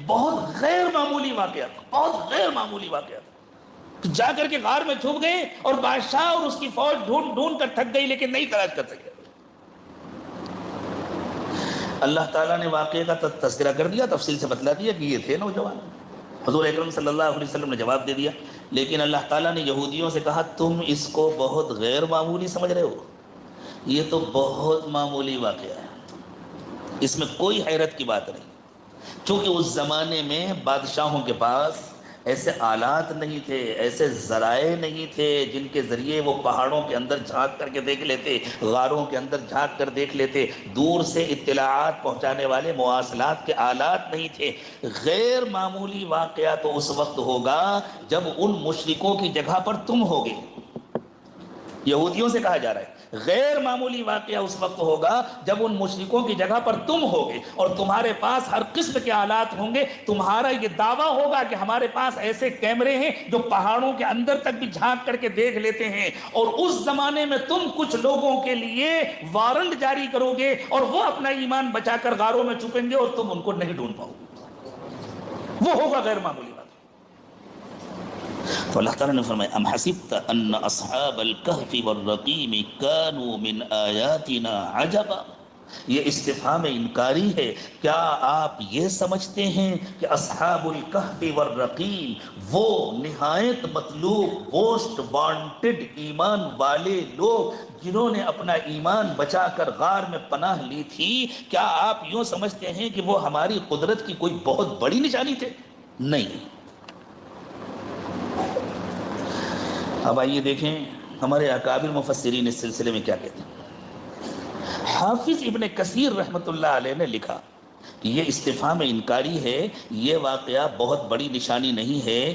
بہت غیر معمولی واقعہ تھا، بہت غیر معمولی واقعہ تھا. جا کر کے غار میں چھپ گئے اور بادشاہ اور اس کی فوج ڈھونڈ ڈھونڈ کر تھک گئی لیکن نہیں تلاش کر سکے. اللہ تعالیٰ نے واقعے کا تذکرہ کر دیا، تفصیل سے بتلا دیا کہ یہ تھے نوجوان. حضور اکرم صلی اللہ علیہ وسلم نے جواب دے دیا، لیکن اللہ تعالیٰ نے یہودیوں سے کہا تم اس کو بہت غیر معمولی سمجھ رہے ہو، یہ تو بہت معمولی واقعہ ہے، اس میں کوئی حیرت کی بات نہیں. چونکہ اس زمانے میں بادشاہوں کے پاس ایسے آلات نہیں تھے، ایسے ذرائع نہیں تھے جن کے ذریعے وہ پہاڑوں کے اندر جھانک کر کے دیکھ لیتے، غاروں کے اندر جھانک کر دیکھ لیتے، دور سے اطلاعات پہنچانے والے مواصلات کے آلات نہیں تھے. غیر معمولی واقعہ تو اس وقت ہوگا جب ان مشرکوں کی جگہ پر تم ہوگے. یہودیوں سے کہا جا رہا ہے غیر معمولی واقعہ اس وقت ہوگا جب ان مشرکوں کی جگہ پر تم ہوگے اور تمہارے پاس ہر قسم کے آلات ہوں گے. تمہارا یہ دعویٰ ہوگا کہ ہمارے پاس ایسے کیمرے ہیں جو پہاڑوں کے اندر تک بھی جھانک کر کے دیکھ لیتے ہیں، اور اس زمانے میں تم کچھ لوگوں کے لیے وارنٹ جاری کرو گے اور وہ اپنا ایمان بچا کر غاروں میں چھپیں گے اور تم ان کو نہیں ڈھونڈ پاؤ گے. وہ ہوگا غیر معمولی بات. تو اللہ تعالیٰ نے فرمایا ام حسبت ان اصحاب الکہف والرقیم کانوا من آیاتنا عجبا. یہ استفہام انکاری ہے. کیا آپ یہ سمجھتے ہیں کہ اصحاب الکہف والرقیم وہ نہایت مطلوب موسٹ وانٹڈ ایمان والے لوگ جنہوں نے اپنا ایمان بچا کر غار میں پناہ لی تھی، کیا آپ یوں سمجھتے ہیں کہ وہ ہماری قدرت کی کوئی بہت بڑی نشانی تھے؟ نہیں. اب آئیے دیکھیں ہمارے اکابر مفسرین اس سلسلے میں کیا کہتے ہیں. حافظ ابن کثیر رحمۃ اللہ علیہ نے لکھا کہ یہ استفہام انکاری ہے، یہ واقعہ بہت بڑی نشانی نہیں ہے.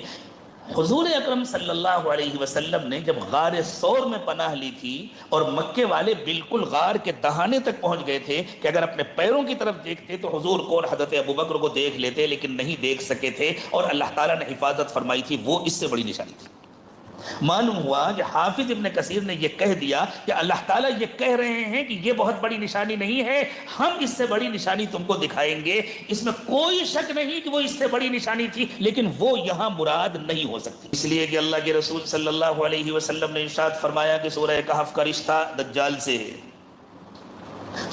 حضور اکرم صلی اللہ علیہ وسلم نے جب غار ثور میں پناہ لی تھی اور مکے والے بالکل غار کے دہانے تک پہنچ گئے تھے کہ اگر اپنے پیروں کی طرف دیکھتے تو حضور کو اور حضرت ابوبکر کو دیکھ لیتے، لیکن نہیں دیکھ سکے تھے اور اللہ تعالیٰ نے حفاظت فرمائی تھی. وہ اس سے بڑی نشانی تھی. معلوم ہوا کہ حافظ ابن کثیر نے یہ کہہ دیا کہ اللہ تعالیٰ یہ کہہ رہے ہیں کہ یہ بہت بڑی نشانی نہیں ہے، ہم اس سے بڑی نشانی تم کو دکھائیں گے. اس میں کوئی شک نہیں کہ وہ اس سے بڑی نشانی تھی، لیکن وہ یہاں مراد نہیں ہو سکتی، اس لیے کہ اللہ کے رسول صلی اللہ علیہ وسلم نے ارشاد فرمایا کہ سورہ کہف کا رشتہ دجال سے ہے.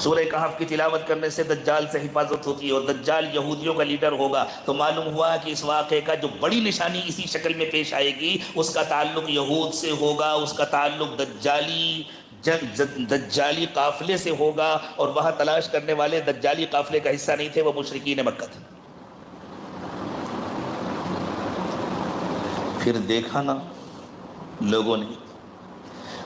سورہ کہف کی تلاوت کرنے سے دجال سے حفاظت ہوتی ہے اور دجال یہودیوں کا لیڈر ہوگا. تو معلوم ہوا کہ اس واقعے کا جو بڑی نشانی اسی شکل میں پیش آئے گی اس کا تعلق یہود سے ہوگا، اس کا تعلق دجالی قافلے سے ہوگا، اور وہاں تلاش کرنے والے دجالی قافلے کا حصہ نہیں تھے، وہ مشرکین مکہ تھے. پھر دیکھا نا لوگوں نے،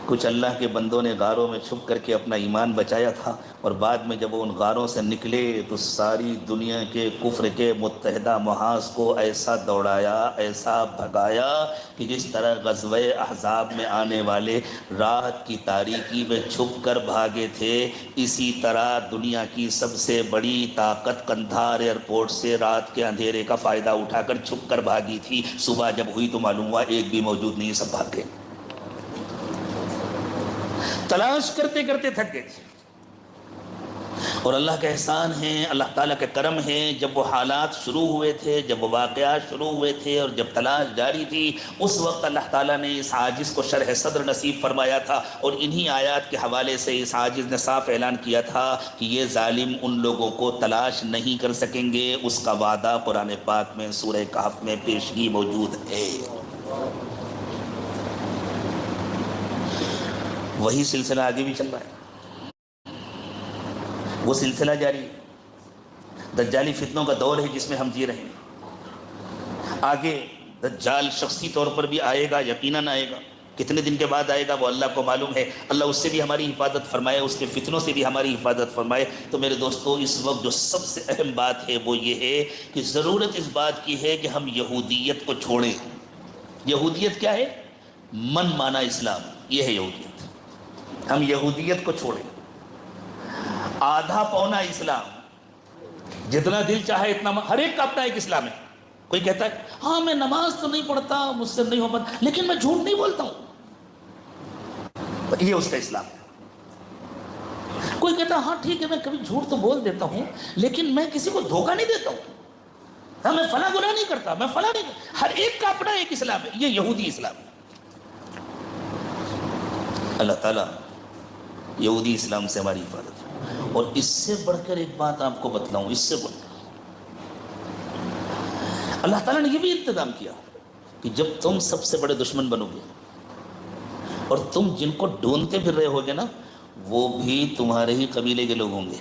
کچھ اللہ کے بندوں نے غاروں میں چھپ کر کے اپنا ایمان بچایا تھا، اور بعد میں جب وہ ان غاروں سے نکلے تو ساری دنیا کے کفر کے متحدہ محاذ کو ایسا دوڑایا، ایسا بھگایا کہ جس طرح غزوہ احزاب میں آنے والے رات کی تاریکی میں چھپ کر بھاگے تھے، اسی طرح دنیا کی سب سے بڑی طاقت قندھار ایئرپورٹ سے رات کے اندھیرے کا فائدہ اٹھا کر چھپ کر بھاگی تھی. صبح جب ہوئی تو معلوم ہوا ایک بھی موجود نہیں، سب بھاگ گئے. تلاش کرتے کرتے تھک گئے تھے. اور اللہ کا احسان ہے، اللہ تعالیٰ کا کرم ہے، جب وہ حالات شروع ہوئے تھے، جب وہ واقعات شروع ہوئے تھے اور جب تلاش جاری تھی، اس وقت اللہ تعالیٰ نے اس عاجز کو شرح صدر نصیب فرمایا تھا، اور انہی آیات کے حوالے سے اس عاجز نے صاف اعلان کیا تھا کہ یہ ظالم ان لوگوں کو تلاش نہیں کر سکیں گے. اس کا وعدہ قرآن پاک میں سورہ کہف میں پیشگی موجود ہے. وہی سلسلہ آگے بھی چل رہا ہے، وہ سلسلہ جاری ہے. دجالی فتنوں کا دور ہے جس میں ہم جی رہے ہیں. آگے دجال شخصی طور پر بھی آئے گا، یقیناً آئے گا. کتنے دن کے بعد آئے گا وہ اللہ کو معلوم ہے. اللہ اس سے بھی ہماری حفاظت فرمائے، اس کے فتنوں سے بھی ہماری حفاظت فرمائے. تو میرے دوستو، اس وقت جو سب سے اہم بات ہے وہ یہ ہے کہ ضرورت اس بات کی ہے کہ ہم یہودیت کو چھوڑیں. یہودیت کیا ہے؟ من مانا اسلام، یہ ہے یہودیت. ہم یہودیت کو چھوڑیں. آدھا پونا اسلام، جتنا دل چاہے اتنا، ہر ایک کا اپنا ایک اسلام ہے. کوئی کہتا ہے ہاں میں نماز تو نہیں پڑھتا، مجھ سے نہیں ہو پاتا، لیکن میں جھوٹ نہیں بولتا ہوں، یہ اس کا اسلام ہے. کوئی کہتا ہے ہاں ٹھیک ہے میں کبھی جھوٹ تو بول دیتا ہوں لیکن میں کسی کو دھوکہ نہیں دیتا ہوں. ہاں میں فلاں گناہ نہیں کرتا، میں فلاں نہیں کرتا. ہر ایک کا اپنا ایک اسلام ہے. یہ یہودی اسلام ہے. اللہ تعالیٰ یہودی اسلام سے ہماری حفاظت ہے. اور اس سے بڑھ کر ایک بات آپ کو بتلاؤں، اس سے بڑھ کر اللہ تعالیٰ نے یہ بھی انتظام کیا کہ جب تم سب سے بڑے دشمن بنو گے اور تم جن کو ڈھونڈتے پھر رہے ہوگے نا، وہ بھی تمہارے ہی قبیلے کے لوگ ہوں گے.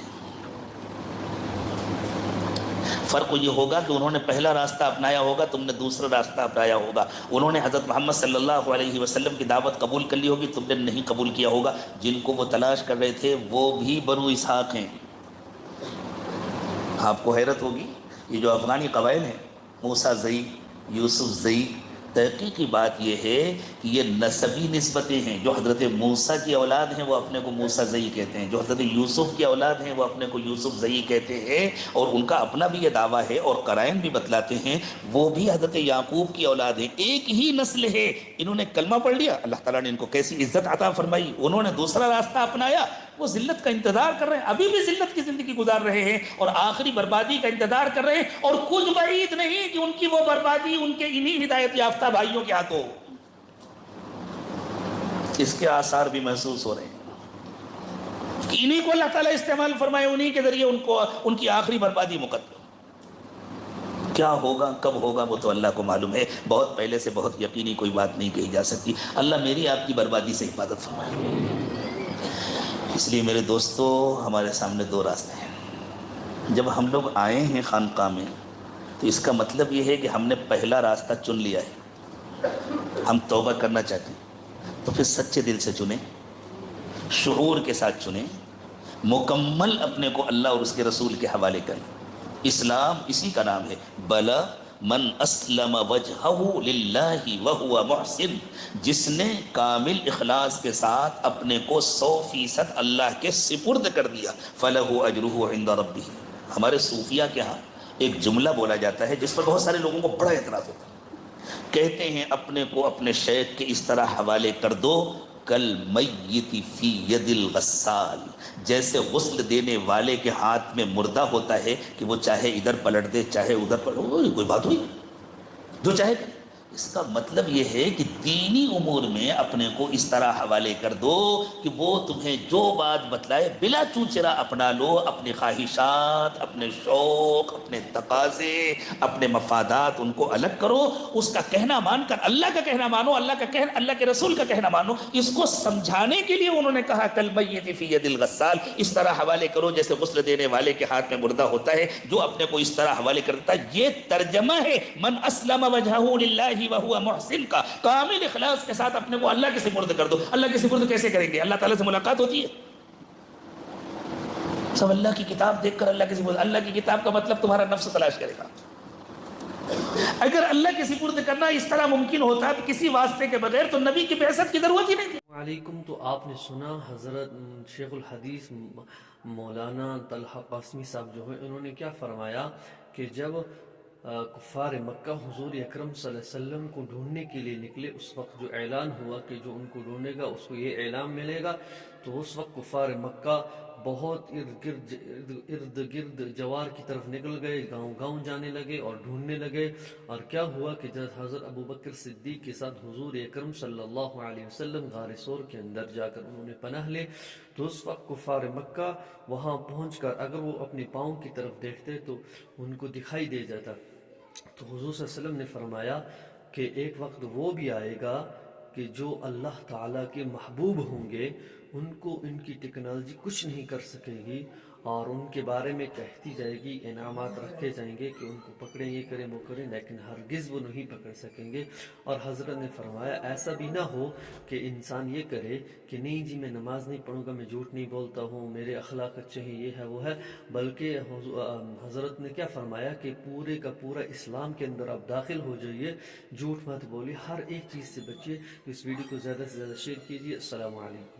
فرق یہ ہوگا کہ انہوں نے پہلا راستہ اپنایا ہوگا، تم نے دوسرا راستہ اپنایا ہوگا. انہوں نے حضرت محمد صلی اللہ علیہ وسلم کی دعوت قبول کر لی ہوگی، تم نے نہیں قبول کیا ہوگا. جن کو وہ تلاش کر رہے تھے وہ بھی بنو اسحاق ہیں. آپ کو حیرت ہوگی، یہ جو افغانی قبائل ہیں، موسیٰ زئی، یوسف زئی، تحقیقی بات یہ ہے کہ یہ نسبی نسبتیں ہیں. جو حضرت موسیٰ کی اولاد ہیں وہ اپنے کو موسیٰ زئی کہتے ہیں، جو حضرت یوسف کی اولاد ہیں وہ اپنے کو یوسف زئی کہتے ہیں. اور ان کا اپنا بھی یہ دعویٰ ہے اور قرائن بھی بتلاتے ہیں وہ بھی حضرت یعقوب کی اولاد ہیں. ایک ہی نسل ہے. انہوں نے کلمہ پڑھ لیا، اللہ تعالیٰ نے ان کو کیسی عزت عطا فرمائی. انہوں نے دوسرا راستہ اپنایا، وہ ذلت کا انتظار کر رہے ہیں، ابھی بھی ذلت کی زندگی گزار رہے ہیں اور آخری بربادی کا انتظار کر رہے ہیں. اور کچھ بعید نہیں کہ ان کی وہ بربادی ان کے انہی ہدایت یافتہ بھائیوں کے ہاتھوں. اس کے آثار بھی محسوس ہو رہے ہیں کہ انہی کو اللہ تعالیٰ استعمال فرمائے، انہی کے ذریعے ان کی آخری بربادی مقدر. کیا ہوگا کب ہوگا وہ تو اللہ کو معلوم ہے. بہت پہلے سے بہت یقینی کوئی بات نہیں کہی جا سکتی. اللہ میری آپ کی بربادی سے حفاظت فرمائے. اس لیے میرے دوستو، ہمارے سامنے دو راستے ہیں. جب ہم لوگ آئے ہیں خانقاہ میں تو اس کا مطلب یہ ہے کہ ہم نے پہلا راستہ چن لیا ہے. ہم توبہ کرنا چاہتے ہیں تو پھر سچے دل سے چنیں، شعور کے ساتھ چنیں، مکمل اپنے کو اللہ اور اس کے رسول کے حوالے کریں. اسلام اسی کا نام ہے. بلا من اسلم وجہہ للہ وہو محسن، جس نے کامل اخلاص کے ساتھ اپنے کو 100% اللہ کے سپرد کر دیا، فلہ اجرہ عند ربہ. ہمارے صوفیہ کے ہاں ایک جملہ بولا جاتا ہے جس پر بہت سارے لوگوں کو بڑا اعتراض ہوتا ہے. کہتے ہیں اپنے کو اپنے شیخ کے اس طرح حوالے کر دو، کل میت فی ید الغسال، جیسے غسل دینے والے کے ہاتھ میں مردہ ہوتا ہے کہ وہ چاہے ادھر پلٹ دے چاہے ادھر پلٹ دے، کوئی بات ہوئی، جو چاہے کرے. اس کا مطلب یہ ہے کہ دینی امور میں اپنے کو اس طرح حوالے کر دو کہ وہ تمہیں جو بات بتلائے بلا چوچرا اپنا لو. اپنی خواہشات، اپنے شوق، اپنے تقاضے، اپنے مفادات ان کو الگ کرو. اس کا کہنا مان کر اللہ کا کہنا مانو، اللہ کا کہنا، اللہ کے رسول کا کہنا مانو. اس کو سمجھانے کے لیے انہوں نے کہا کل میت فی ید الغسال، اس طرح حوالے کرو جیسے غسل دینے والے کے ہاتھ میں مردہ ہوتا ہے، جو اپنے کو اس طرح حوالے کر دیتا ہے. یہ ترجمہ ہے من اسلم وجہہ للہ وہو محسن کا. کامل اخلاص کے ساتھ اپنے کو اللہ کے سپرد کر دو. اللہ کے سپرد کیسے کریں گے؟ اللہ تعالیٰ سے ملاقات ہوتی ہے. سب اللہ کی کتاب دیکھ کر اللہ کے سپرد. اللہ کی کتاب کا مطلب تمہارا نفس تلاش کرے گا. اگر اللہ کے سپرد کرنا اس طرح ممکن ہوتا تو کسی واسطے کے بغیر تو نبی کی بعثت کی ضرورت ہی نہیں تھی. علیکم. تو آپ نے سنا حضرت شیخ الحدیث مولانا طلحہ قاسمی صاحب جو ہیں، انہوں نے کیا فرمایا کہ جب کفار مکہ حضور اکرم صلی اللہ علیہ وسلم کو ڈھونڈنے کے لیے نکلے، اس وقت جو اعلان ہوا کہ جو ان کو ڈھونڈے گا اس کو یہ اعلان ملے گا، تو اس وقت کفار مکہ بہت ارد گرد جوار کی طرف نکل گئے، گاؤں گاؤں جانے لگے اور ڈھونڈنے لگے. اور کیا ہوا کہ جب حضرت ابو بکر صدیق کے ساتھ حضور اکرم صلی اللہ علیہ وسلم غار ثور کے اندر جا کر انہوں نے پناہ لے، تو اس وقت کفار مکہ وہاں پہنچ کر اگر وہ اپنے پاؤں کی طرف دیکھتے تو ان کو دکھائی دے جاتا. تو حضور صلی اللہ علیہ وسلم نے فرمایا کہ ایک وقت وہ بھی آئے گا کہ جو اللہ تعالیٰ کے محبوب ہوں گے ان کو ان کی ٹیکنالوجی کچھ نہیں کر سکے گی، اور ان کے بارے میں کہتی جائے گی، انعامات رکھے جائیں گے کہ ان کو پکڑیں، یہ کریں وہ کریں، لیکن ہرگز وہ نہیں پکڑ سکیں گے. اور حضرت نے فرمایا ایسا بھی نہ ہو کہ انسان یہ کرے کہ نہیں جی میں نماز نہیں پڑھوں گا، میں جھوٹ نہیں بولتا ہوں، میرے اخلاق اچھے ہیں، یہ ہے وہ ہے، بلکہ حضرت نے کیا فرمایا کہ پورے کا پورا اسلام کے اندر آپ داخل ہو جائیے، جھوٹ مت بولیے، ہر ایک چیز سے بچیے. اس ویڈیو کو زیادہ سے زیادہ شیئر کیجیے. السلام علیکم.